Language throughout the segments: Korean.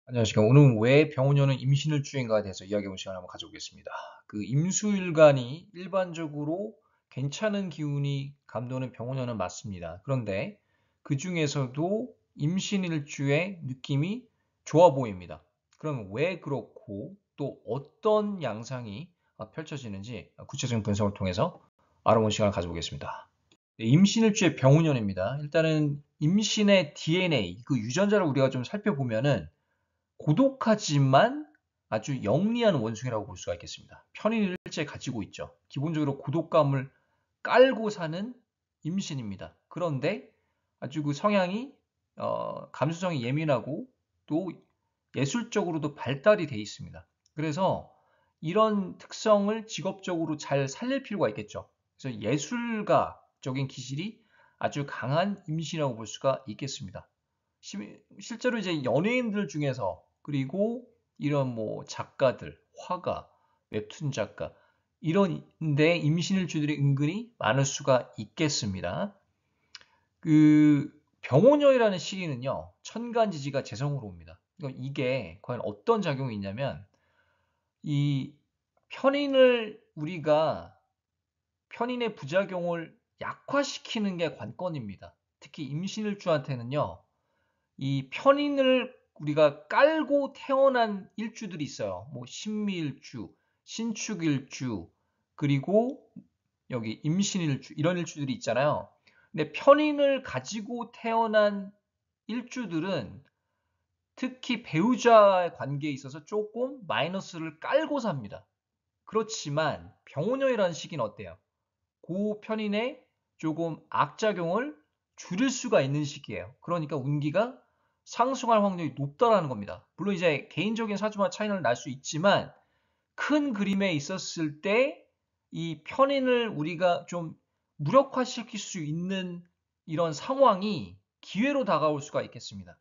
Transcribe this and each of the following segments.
안녕하십니까. 오늘 왜 병원녀는 임신을 주인가에 대해서 이야기해볼 시간을 한번 가져보겠습니다. 그 임수일간이 일반적으로 괜찮은 기운이 감도는 병원녀는 맞습니다. 그런데 그 중에서도 임신일주의 느낌이 좋아 보입니다. 그럼 왜 그렇고 또 어떤 양상이 펼쳐지는지 구체적인 분석을 통해서 알아보는 시간을 가져보겠습니다. 네, 임신일주의 병원년입니다. 일단은 임신의 DNA, 그 유전자를 우리가 좀 살펴보면은 고독하지만 아주 영리한 원숭이라고 볼 수가 있겠습니다. 편인을 일제 가지고 있죠. 기본적으로 고독감을 깔고 사는 임신입니다. 그런데 아주 그 성향이 감수성이 예민하고 또 예술적으로도 발달이 돼 있습니다. 그래서 이런 특성을 직업적으로 잘 살릴 필요가 있겠죠. 그래서 예술가적인 기질이 아주 강한 임신이라고 볼 수가 있겠습니다. 실제로 이제 연예인들 중에서 그리고 이런 뭐 작가들, 화가, 웹툰 작가 이런데 임신일주들이 은근히 많을 수가 있겠습니다. 그 병오녀이라는 시기는요, 천간지지가 재성으로 옵니다. 그러니까 이게 과연 어떤 작용이 있냐면 이 편인을 우리가 편인의 부작용을 약화시키는 게 관건입니다. 특히 임신일주한테는요. 이 편인을 우리가 깔고 태어난 일주들이 있어요. 뭐 신미일주, 신축일주, 그리고 여기 임신일주 이런 일주들이 있잖아요. 근데 편인을 가지고 태어난 일주들은 특히 배우자의 관계에 있어서 조금 마이너스를 깔고 삽니다. 그렇지만 병오녀이라는 시기는 어때요? 그 편인의 조금 악작용을 줄일 수가 있는 시기예요. 그러니까 운기가 상승할 확률이 높다라는 겁니다. 물론 이제 개인적인 사주마 차이는 날 수 있지만 큰 그림에 있었을 때 이 편인을 우리가 좀 무력화시킬 수 있는 이런 상황이 기회로 다가올 수가 있겠습니다.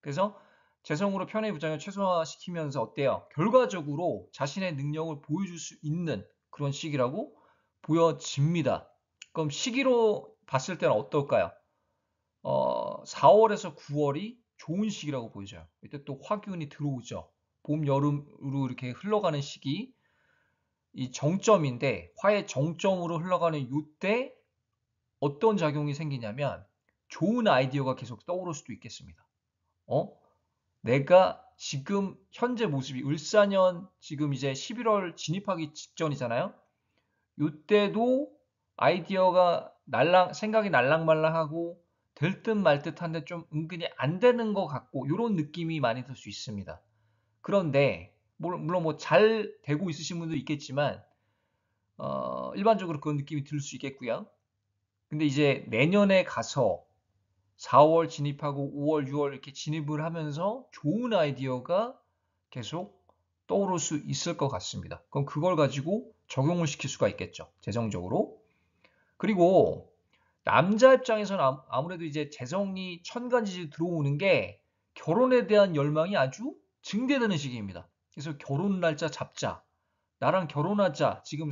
그래서 재성으로 편의 부장을 최소화시키면서 어때요? 결과적으로 자신의 능력을 보여줄 수 있는 그런 시기라고 보여집니다. 그럼 시기로 봤을 때는 어떨까요? 4월에서 9월이 좋은 시기라고 보여져요. 이때 또 화균이 들어오죠. 봄, 여름으로 이렇게 흘러가는 시기, 이 정점인데 화의 정점으로 흘러가는 이때 어떤 작용이 생기냐면 좋은 아이디어가 계속 떠오를 수도 있겠습니다. 어? 내가 지금 현재 모습이 을사년 지금 이제 11월 진입하기 직전이잖아요. 이때도 아이디어가 생각이 날랑말랑하고 될 듯 말 듯한데 좀 은근히 안 되는 것 같고 이런 느낌이 많이 들 수 있습니다. 그런데 물론 뭐 잘 되고 있으신 분도 있겠지만 일반적으로 그런 느낌이 들 수 있겠고요. 근데 이제 내년에 가서 4월 진입하고 5월, 6월 이렇게 진입을 하면서 좋은 아이디어가 계속 떠오를 수 있을 것 같습니다. 그럼 그걸 가지고 적용을 시킬 수가 있겠죠. 재정적으로. 그리고 남자 입장에서는 아무래도 이제 재성이 천간지지 들어오는 게 결혼에 대한 열망이 아주 증대되는 시기입니다. 그래서 결혼 날짜 잡자. 나랑 결혼하자. 지금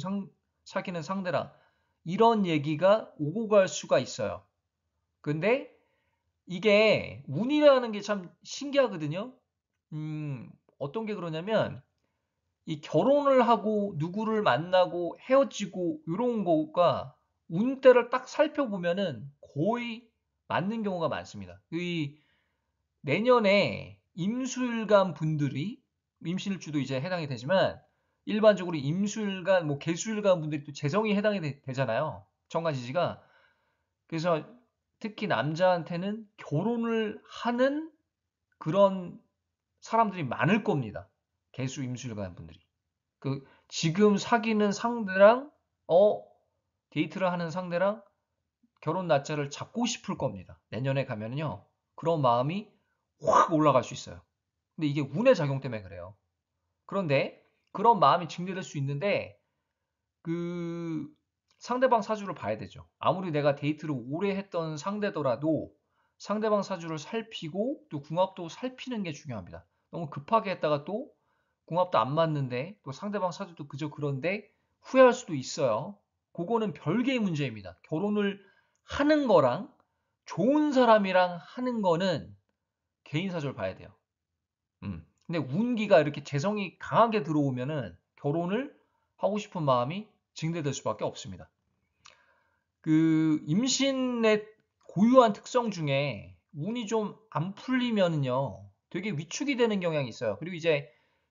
사귀는 상대랑. 이런 얘기가 오고 갈 수가 있어요. 근데 이게 운이라는 게 참 신기하거든요. 어떤 게 그러냐면 이 결혼을 하고 누구를 만나고 헤어지고 이런 거가 운대를 딱 살펴보면은 거의 맞는 경우가 많습니다. 이 내년에 임수일간 분들이 임신일주도 이제 해당이 되지만 일반적으로 임수일간, 뭐 개수일간 분들이 또 재성이 해당이 되잖아요. 정관지지가. 그래서 특히 남자한테는 결혼을 하는 그런 사람들이 많을 겁니다. 개수 임수일간 분들이. 그 지금 사귀는 상대랑 데이트를 하는 상대랑 결혼 날짜를 잡고 싶을 겁니다. 내년에 가면은요. 그런 마음이 확 올라갈 수 있어요. 근데 이게 운의 작용 때문에 그래요. 그런데 그런 마음이 증대될 수 있는데 그 상대방 사주를 봐야 되죠. 아무리 내가 데이트를 오래 했던 상대더라도 상대방 사주를 살피고 또 궁합도 살피는 게 중요합니다. 너무 급하게 했다가 또 궁합도 안 맞는데 또 상대방 사주도 그저 그런데 후회할 수도 있어요. 그거는 별개의 문제입니다. 결혼을 하는 거랑 좋은 사람이랑 하는 거는 개인 사주를 봐야 돼요. 음. 근데 운기가 이렇게 재성이 강하게 들어오면은 결혼을 하고 싶은 마음이 증대될 수밖에 없습니다. 그 임신의 고유한 특성 중에 운이 좀 안 풀리면은요, 되게 위축이 되는 경향이 있어요. 그리고 이제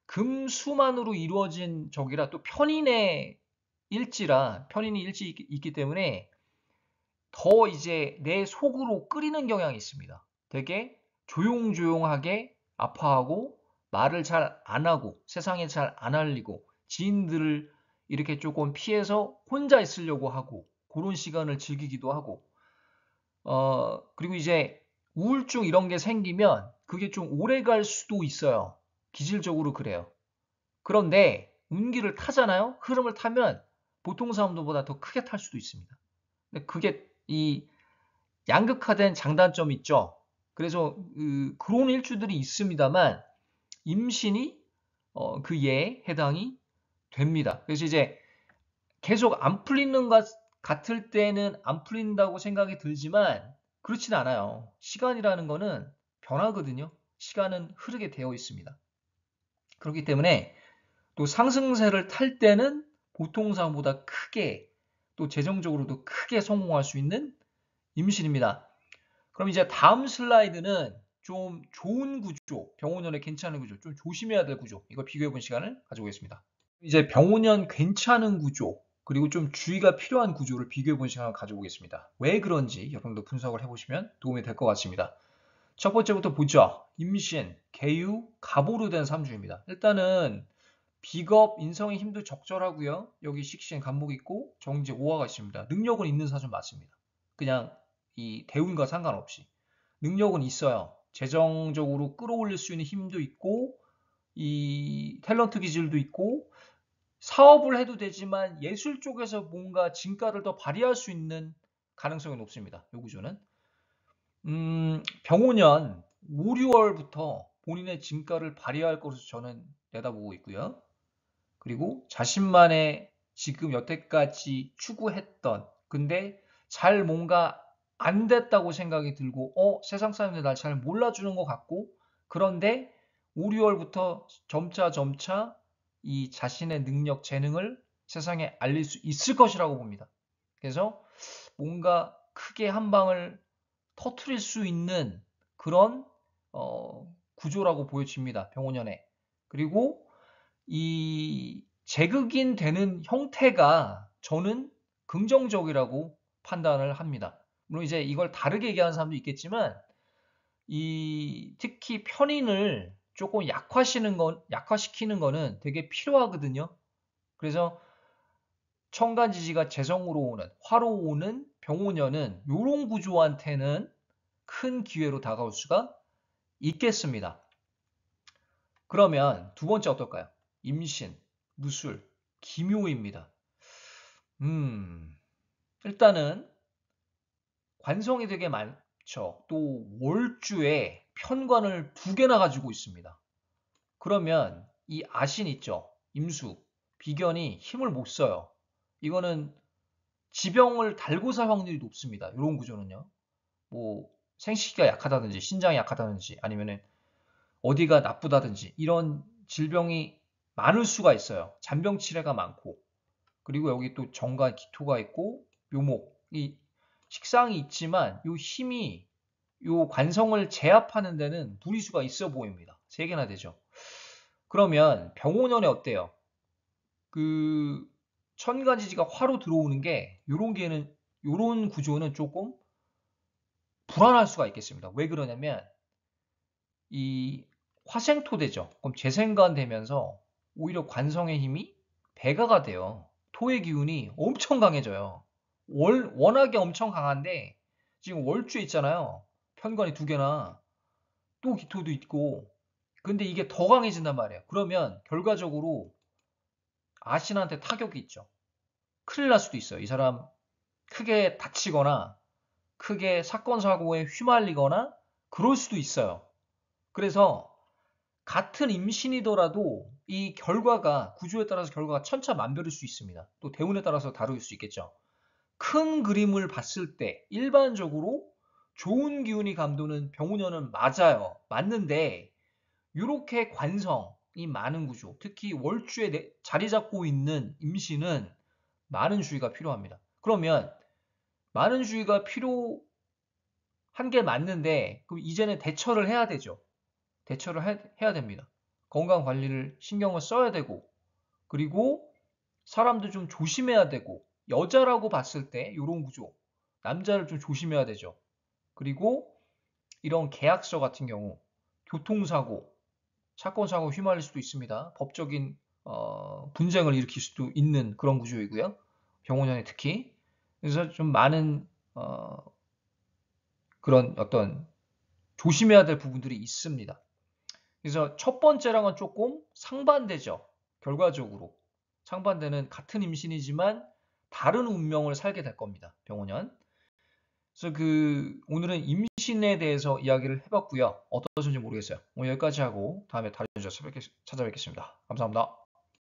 금수만으로 이루어진 적이라 또 편인의 편인이 일지 있기 때문에 더 이제 내 속으로 끓이는 경향이 있습니다. 되게 조용조용하게 아파하고 말을 잘 안 하고 세상에 잘 안 알리고 지인들을 이렇게 조금 피해서 혼자 있으려고 하고 그런 시간을 즐기기도 하고 그리고 이제 우울증 이런 게 생기면 그게 좀 오래 갈 수도 있어요. 기질적으로 그래요. 그런데 운기를 타잖아요. 흐름을 타면 보통 사람들보다 더 크게 탈 수도 있습니다. 근데 그게 이 양극화된 장단점이 있죠. 그래서 그런 일주들이 있습니다만 임신이 그 예에 해당이 됩니다. 그래서 이제 계속 안 풀리는 것 같을 때는 안 풀린다고 생각이 들지만 그렇진 않아요. 시간이라는 거는 변하거든요. 시간은 흐르게 되어 있습니다. 그렇기 때문에 또 상승세를 탈 때는 보통 사람보다 크게 또 재정적으로도 크게 성공할 수 있는 임신입니다. 그럼 이제 다음 슬라이드는 좀 좋은 구조, 병원연의 괜찮은 구조, 좀 조심해야 될 구조, 이걸 비교해 본 시간을 가져보겠습니다. 이제 병원연 괜찮은 구조, 그리고 좀 주의가 필요한 구조를 비교해 본 시간을 가져보겠습니다. 왜 그런지 여러분도 분석을 해보시면 도움이 될 것 같습니다. 첫 번째부터 보죠. 임신, 개유, 갑오로 된 3주입니다. 일단은 비겁, 인성의 힘도 적절하고요. 여기 식신, 간목 있고 정제, 오화가 있습니다. 능력은 있는 사주 맞습니다. 그냥 이 대운과 상관없이 능력은 있어요. 재정적으로 끌어올릴 수 있는 힘도 있고 이 탤런트 기질도 있고 사업을 해도 되지만 예술 쪽에서 뭔가 진가를 더 발휘할 수 있는 가능성이 높습니다. 요 구조는 병오년 5, 6월부터 본인의 진가를 발휘할 것으로 저는 내다보고 있고요. 그리고 자신만의 지금 여태까지 추구했던 근데 잘 뭔가 안 됐다고 생각이 들고 세상 사람들이 날 잘 몰라주는 것 같고 그런데 5, 6월부터 점차 이 자신의 능력, 재능을 세상에 알릴 수 있을 것이라고 봅니다. 그래서 뭔가 크게 한 방을 터트릴 수 있는 그런 구조라고 보여집니다. 병원연에. 그리고 이 재극인 되는 형태가 저는 긍정적이라고 판단을 합니다. 물론 이제 이걸 다르게 얘기하는 사람도 있겠지만 이 특히 편인을 조금 약화시키는 거는 되게 필요하거든요. 그래서 천간지지가 재성으로 오는 화로 오는 병오년은 이런 구조한테는 큰 기회로 다가올 수가 있겠습니다. 그러면 두 번째 어떨까요? 임신, 무술, 기묘입니다. 일단은 관성이 되게 많죠. 또 월주에 편관을 두 개나 가지고 있습니다. 그러면 이 아신 있죠? 임수, 비견이 힘을 못 써요. 이거는 지병을 달고 살 확률이 높습니다. 이런 구조는요. 뭐 생식기가 약하다든지 신장이 약하다든지 아니면은 어디가 나쁘다든지 이런 질병이 많을 수가 있어요. 잔병 치레가 많고 그리고 여기 또 정과 기토가 있고 묘목 이 식상이 있지만 요 힘이 요 관성을 제압하는 데는 무리수가 있어 보입니다. 세 개나 되죠. 그러면 병오년에 어때요? 그 천간지지가 화로 들어오는 게 요런 구조는 조금 불안할 수가 있겠습니다. 왜 그러냐면 이 화생토되죠. 그럼 재생관 되면서 오히려 관성의 힘이 배가가 돼요. 토의 기운이 엄청 강해져요. 워낙에 엄청 강한데 지금 월주에 있잖아요. 편관이 두 개나 또 기토도 있고 근데 이게 더 강해진단 말이에요. 그러면 결과적으로 아신한테 타격이 있죠. 큰일 날 수도 있어요. 이 사람 크게 다치거나 크게 사건 사고에 휘말리거나 그럴 수도 있어요. 그래서 같은 임신이더라도 이 결과가 구조에 따라서 결과가 천차만별일 수 있습니다. 또 대운에 따라서 다를 수 있겠죠. 큰 그림을 봤을 때 일반적으로 좋은 기운이 감도는 병우년은 맞아요. 맞는데 이렇게 관성이 많은 구조, 특히 월주에 자리 잡고 있는 임신은 많은 주의가 필요합니다. 그러면 많은 주의가 필요한 게 맞는데 그럼 이제는 대처를 해야 되죠. 대처를 해야 됩니다. 건강 관리를 신경을 써야 되고 그리고 사람도 좀 조심해야 되고 여자라고 봤을 때 이런 구조, 남자를 좀 조심해야 되죠. 그리고 이런 계약서 같은 경우 교통사고, 사건 사고 휘말릴 수도 있습니다. 법적인 분쟁을 일으킬 수도 있는 그런 구조이고요. 병원연에 특히. 그래서 좀 많은 그런 어떤 조심해야 될 부분들이 있습니다. 그래서 첫 번째랑은 조금 상반되죠. 결과적으로. 상반되는 같은 임신이지만 다른 운명을 살게 될 겁니다. 병원연. 그래서 오늘은 임신에 대해서 이야기를 해봤고요. 어떠신지 모르겠어요. 오늘 여기까지 하고 다음에 다른 주제로 찾아뵙겠습니다. 감사합니다.